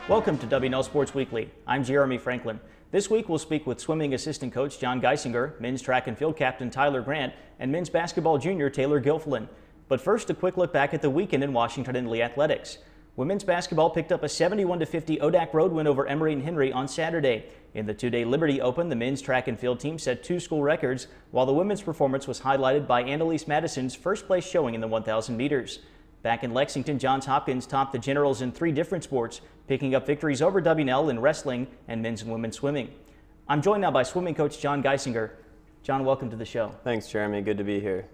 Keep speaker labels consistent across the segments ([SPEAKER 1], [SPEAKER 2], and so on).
[SPEAKER 1] Welcome to WNL Sports Weekly. I'm Jeremy Franklin. This week we'll speak with swimming assistant coach John Geissinger, men's track and field captain Tyler Grant, and men's basketball junior Taylor Gilfillan. But first, a quick look back at the weekend in Washington and Lee athletics. Women's basketball picked up a 71-50 ODAC road win over Emory and Henry on Saturday. In the two-day Liberty Open, the men's track and field team set two school records, while the women's performance was highlighted by Annalise Madison's first-place showing in the 1,000 meters. Back in Lexington, Johns Hopkins topped the Generals in three different sports, picking up victories over WNL in wrestling and men's and women's swimming. I'm joined now by swimming coach John Geissinger. John, welcome to the show.
[SPEAKER 2] Thanks, Jeremy. Good to be here.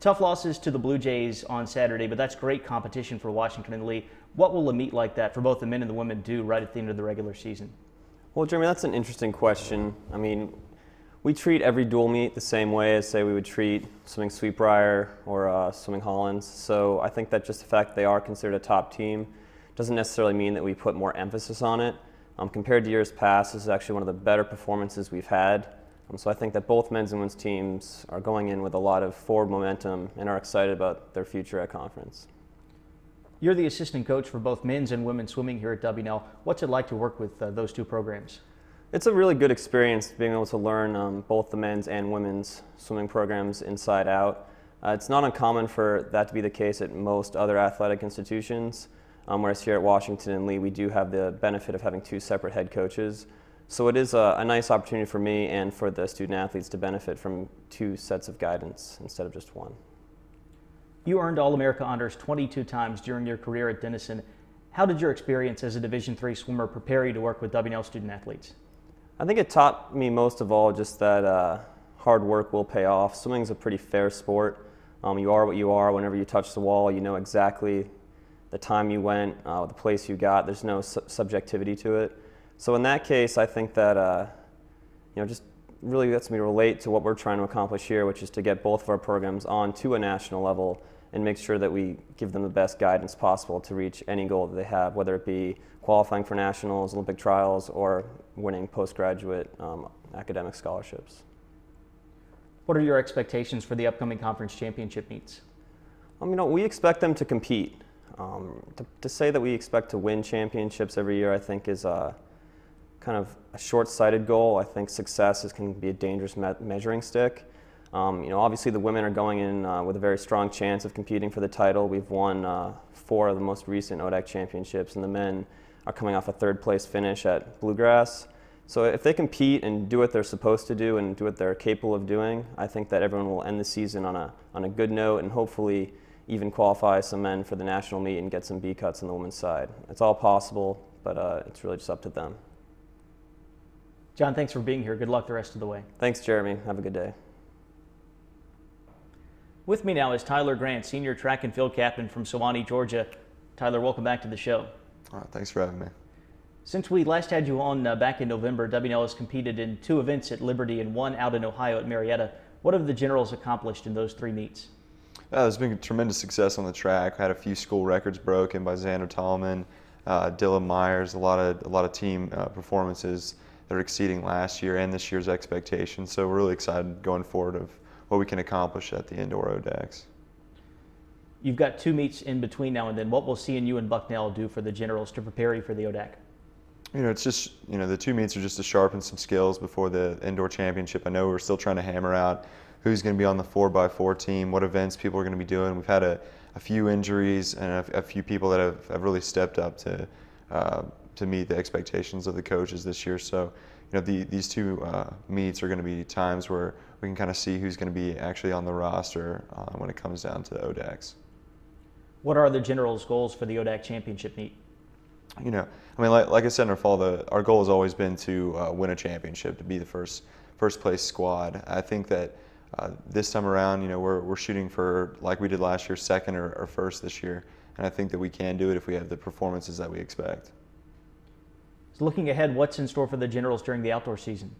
[SPEAKER 1] Tough losses to the Blue Jays on Saturday, but that's great competition for Washington and Lee. What will a meet like that for both the men and the women do right at the end of the regular season?
[SPEAKER 2] Well, Jeremy, that's an interesting question. I mean, we treat every dual meet the same way as, say, we would treat swimming Sweetbriar or swimming Hollands. So I think that just the fact they are considered a top team doesn't necessarily mean that we put more emphasis on it. Compared to years past, this is actually one of the better performances we've had. So I think that both men's and women's teams are going in with a lot of forward momentum and are excited about their future at conference.
[SPEAKER 1] You're the assistant coach for both men's and women's swimming here at WNL. What's it like to work with those two programs?
[SPEAKER 2] It's a really good experience being able to learn both the men's and women's swimming programs inside out. It's not uncommon for that to be the case at most other athletic institutions, whereas here at Washington and Lee we do have the benefit of having two separate head coaches. So it is a nice opportunity for me and for the student athletes to benefit from two sets of guidance instead of just one.
[SPEAKER 1] You earned All-America honors 22 times during your career at Denison. How did your experience as a Division III swimmer prepare you to work with WNL student athletes?
[SPEAKER 2] I think it taught me most of all just that hard work will pay off. Swimming is a pretty fair sport. You are what you are. Whenever you touch the wall, you know exactly the time you went, the place you got. There's no subjectivity to it. So in that case, I think that just really lets me relate to what we're trying to accomplish here, which is to get both of our programs on to a national level and make sure that we give them the best guidance possible to reach any goal that they have, whether it be qualifying for nationals, Olympic trials, or winning postgraduate academic scholarships.
[SPEAKER 1] What are your expectations for the upcoming conference championship meets?
[SPEAKER 2] We expect them to compete. To say that we expect to win championships every year, I think, is kind of a short-sighted goal. I think success can be a dangerous measuring stick. Obviously the women are going in with a very strong chance of competing for the title. We've won 4 of the most recent ODAC championships, and the men are coming off a third-place finish at Bluegrass. So if they compete and do what they're supposed to do and do what they're capable of doing, I think that everyone will end the season on a good note and hopefully even qualify some men for the national meet and get some B cuts on the women's side. It's all possible, but it's really just up to them.
[SPEAKER 1] John, thanks for being here. Good luck the rest of the way.
[SPEAKER 2] Thanks, Jeremy. Have a good day.
[SPEAKER 1] With me now is Tyler Grant, senior track and field captain from Sewanee, Georgia. Tyler, welcome back to the show.
[SPEAKER 3] Thanks for having me.
[SPEAKER 1] Since we last had you on back in November, WNL has competed in 2 events at Liberty and 1 out in Ohio at Marietta. What have the Generals accomplished in those 3 meets?
[SPEAKER 3] There's been tremendous success on the track. I had a few school records broken by Xander Tallman, Dylan Myers, a lot of team performances that are exceeding last year and this year's expectations. So we're really excited going forward of what we can accomplish at the indoor ODACs.
[SPEAKER 1] You've got 2 meets in between now and then. What will seeing you and Bucknell do for the Generals to prepare you for the ODAC?
[SPEAKER 3] It's just, the 2 meets are just to sharpen some skills before the indoor championship. I know we're still trying to hammer out who's going to be on the 4x4 team, what events people are going to be doing. We've had a few injuries and a few people that have really stepped up to meet the expectations of the coaches this year. So, these 2 meets are going to be times where we can kind of see who's going to be actually on the roster when it comes down to the ODACs.
[SPEAKER 1] What are the Generals' goals for the ODAC championship meet?
[SPEAKER 3] Like I said in our fall, our goal has always been to win a championship, to be the first place squad. I think that this time around, we're shooting for, like we did last year, 2nd or 1st this year, and I think that we can do it if we have the performances that we expect.
[SPEAKER 1] So looking ahead, what's in store for the Generals during the outdoor season?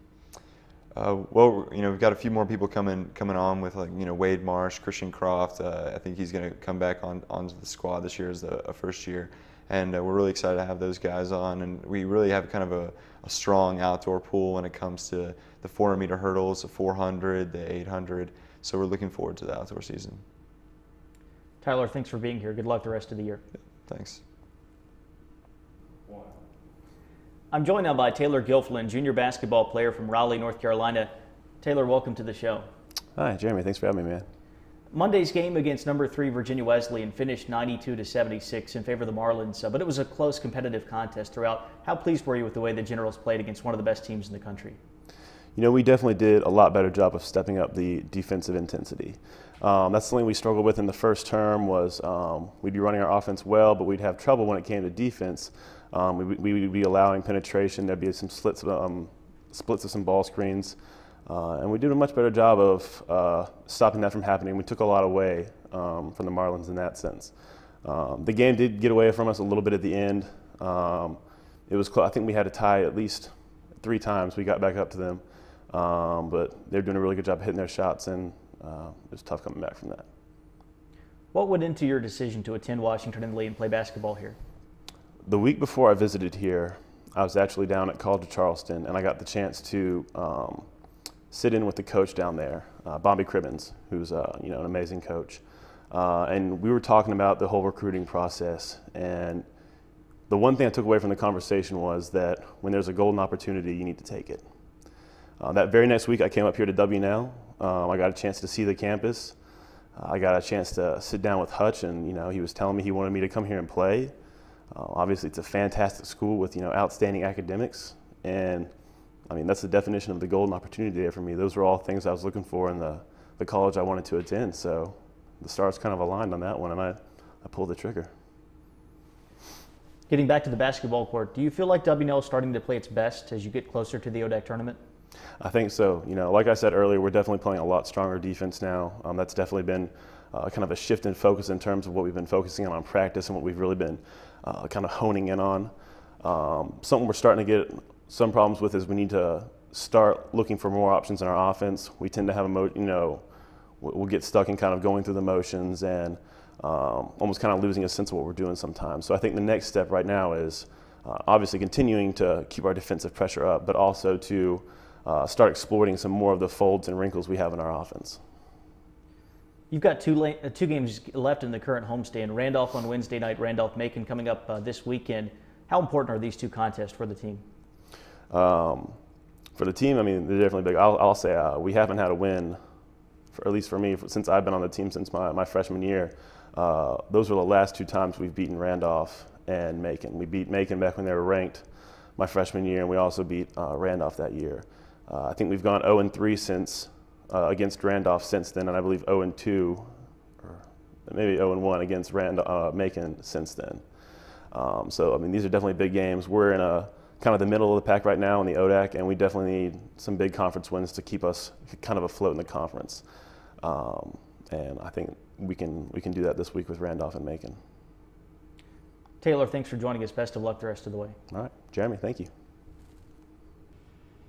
[SPEAKER 3] We've got a few more people coming on with Wade Marsh, Christian Croft. I think he's going to come back onto the squad this year as a first year. And we're really excited to have those guys on. And we really have kind of a strong outdoor pool when it comes to the 400-meter hurdles, the 400, the 800. So we're looking forward to the outdoor season.
[SPEAKER 1] Tyler, thanks for being here. Good luck the rest of the year.
[SPEAKER 3] Thanks.
[SPEAKER 1] I'm joined now by Taylor Gilfillan, junior basketball player from Raleigh, North Carolina. Taylor, welcome to the show.
[SPEAKER 4] Hi, Jeremy. Thanks for having me, man.
[SPEAKER 1] Monday's game against number 3 Virginia Wesleyan finished 92-76 in favor of the Marlins, but it was a close competitive contest throughout. How pleased were you with the way the Generals played against one of the best teams in the country?
[SPEAKER 4] You know, we definitely did a lot better job of stepping up the defensive intensity. That's something we struggled with in the first term was we'd be running our offense well, but we'd have trouble when it came to defense. We would be allowing penetration. There'd be some splits of some ball screens. And we did a much better job of stopping that from happening. We took a lot away from the Marlins in that sense. The game did get away from us a little bit at the end. It was close. I think we had to tie at least 3 times. We got back up to them. But they're doing a really good job hitting their shots, and it was tough coming back from that.
[SPEAKER 1] What went into your decision to attend Washington and Lee and play basketball here?
[SPEAKER 4] The week before I visited here, I was actually down at College of Charleston, and I got the chance to sit in with the coach down there, Bobby Cribbins, who's an amazing coach. And we were talking about the whole recruiting process. And the one thing I took away from the conversation was that when there's a golden opportunity, you need to take it. That very next week, I came up here to WNL. I got a chance to see the campus. I got a chance to sit down with Hutch, and he was telling me he wanted me to come here and play. Obviously, it's a fantastic school with outstanding academics, and I mean that's the definition of the golden opportunity there for me. Those were all things I was looking for in the college I wanted to attend. So the stars kind of aligned on that one, and I pulled the trigger.
[SPEAKER 1] Getting back to the basketball court, do you feel like WNL is starting to play its best as you get closer to the ODAC tournament?
[SPEAKER 4] I think so. Like I said earlier, we're definitely playing a lot stronger defense now. That's definitely been kind of a shift in focus in terms of what we've been focusing on practice and what we've really been kind of honing in on. Something we're starting to get some problems with is we need to start looking for more options in our offense. We tend to have we'll get stuck in kind of going through the motions and almost kind of losing a sense of what we're doing sometimes. So I think the next step right now is obviously continuing to keep our defensive pressure up, but also to start exploiting some more of the folds and wrinkles we have in our offense.
[SPEAKER 1] You've got two games left in the current homestand. Randolph on Wednesday night, Randolph-Macon coming up this weekend. How important are these 2 contests for the team?
[SPEAKER 4] For the team, I mean, they're definitely big. I'll say we haven't had a win, at least for me, since I've been on the team since my freshman year. Those were the last 2 times we've beaten Randolph and Macon. We beat Macon back when they were ranked my freshman year, and we also beat Randolph that year. I think we've gone 0-3 since against Randolph since then, and I believe 0-2 or maybe 0-1 against Macon since then. So I mean, these are definitely big games. We're in kind of the middle of the pack right now in the ODAC, and we definitely need some big conference wins to keep us kind of afloat in the conference. And I think we can do that this week with Randolph and Macon.
[SPEAKER 1] Taylor, thanks for joining us. Best of luck the rest of the way.
[SPEAKER 4] All right, Jeremy, thank you.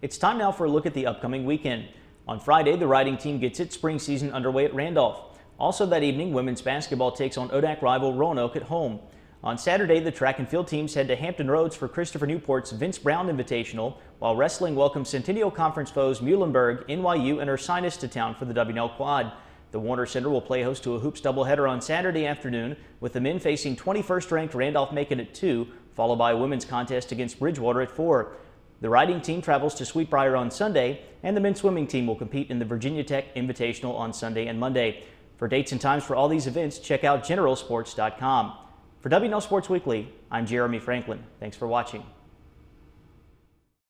[SPEAKER 1] It's time now for a look at the upcoming weekend. On Friday, the riding team gets its spring season underway at Randolph. Also that evening, women's basketball takes on ODAC rival Roanoke at home. On Saturday, the track and field teams head to Hampton Roads for Christopher Newport's Vince Brown Invitational, while wrestling welcomes Centennial Conference foes Muhlenberg, NYU, and Ursinus to town for the WNL Quad. The Warner Center will play host to a hoops doubleheader on Saturday afternoon, with the men facing 21st-ranked Randolph-Macon at 2, followed by a women's contest against Bridgewater at 4. The riding team travels to Sweetbriar on Sunday, and the men's swimming team will compete in the Virginia Tech Invitational on Sunday and Monday. For dates and times for all these events, check out generalsports.com. For WNL Sports Weekly, I'm Jeremy Franklin. Thanks for watching.